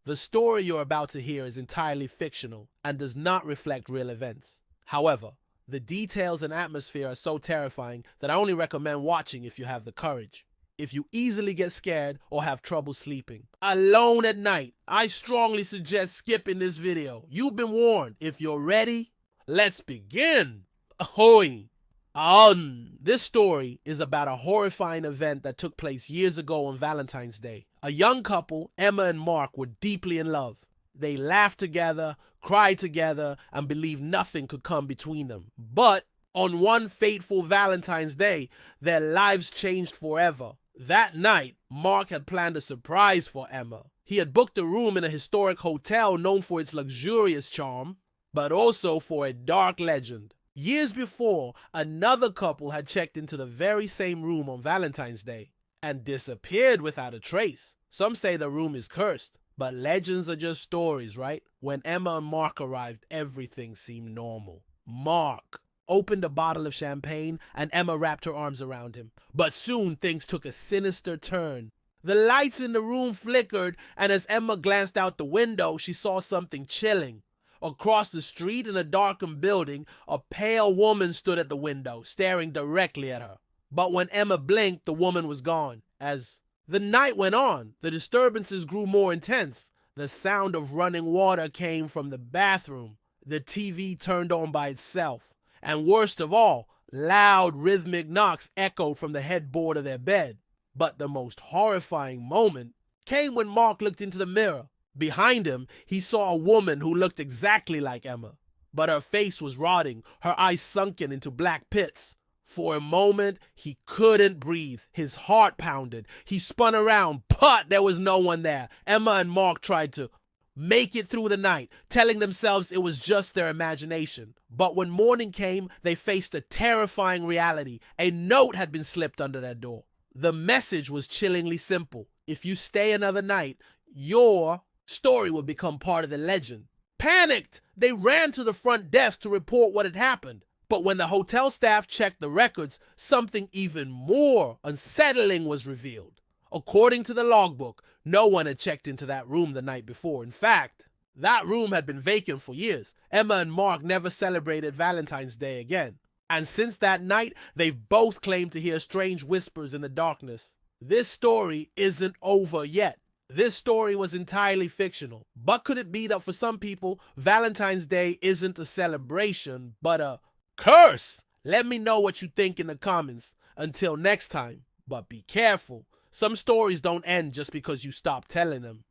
The story you're about to hear is entirely fictional and does not reflect real events. However, the details and atmosphere are so terrifying that I only recommend watching if you have the courage. If you easily get scared or have trouble sleeping alone at night, I strongly suggest skipping this video. You've been warned. If you're ready, let's begin. Ahoy! This story is about a horrifying event that took place years ago on Valentine's Day. A young couple, Emma and Mark, were deeply in love. They laughed together, cried together, and believed nothing could come between them. But on one fateful Valentine's Day, their lives changed forever. That night, Mark had planned a surprise for Emma. He had booked a room in a historic hotel known for its luxurious charm, but also for a dark legend. Years before, another couple had checked into the very same room on Valentine's Day and disappeared without a trace. Some say the room is cursed, but legends are just stories, right? When Emma and Mark arrived, everything seemed normal. Mark opened a bottle of champagne and Emma wrapped her arms around him. But soon things took a sinister turn. The lights in the room flickered, and as Emma glanced out the window, she saw something chilling. Across the street in a darkened building, a pale woman stood at the window, staring directly at her. But when Emma blinked, the woman was gone. As the night went on, the disturbances grew more intense. The sound of running water came from the bathroom. The TV turned on by itself. And worst of all, loud rhythmic knocks echoed from the headboard of their bed. But the most horrifying moment came when Mark looked into the mirror. Behind him, he saw a woman who looked exactly like Emma, but her face was rotting, her eyes sunken into black pits. For a moment, he couldn't breathe. His heart pounded. He spun around, but there was no one there. Emma and Mark tried to make it through the night, telling themselves it was just their imagination. But when morning came, they faced a terrifying reality. A note had been slipped under their door. The message was chillingly simple. If you stay another night, your story would become part of the legend. Panicked, they ran to the front desk to report what had happened. But when the hotel staff checked the records, something even more unsettling was revealed. According to the logbook, no one had checked into that room the night before. In fact, that room had been vacant for years. Emma and Mark never celebrated Valentine's Day again. And since that night, they've both claimed to hear strange whispers in the darkness. This story isn't over yet. This story was entirely fictional. But could it be that for some people, Valentine's Day isn't a celebration, but a curse? Let me know what you think in the comments. Until next time, but be careful. Some stories don't end just because you stop telling them.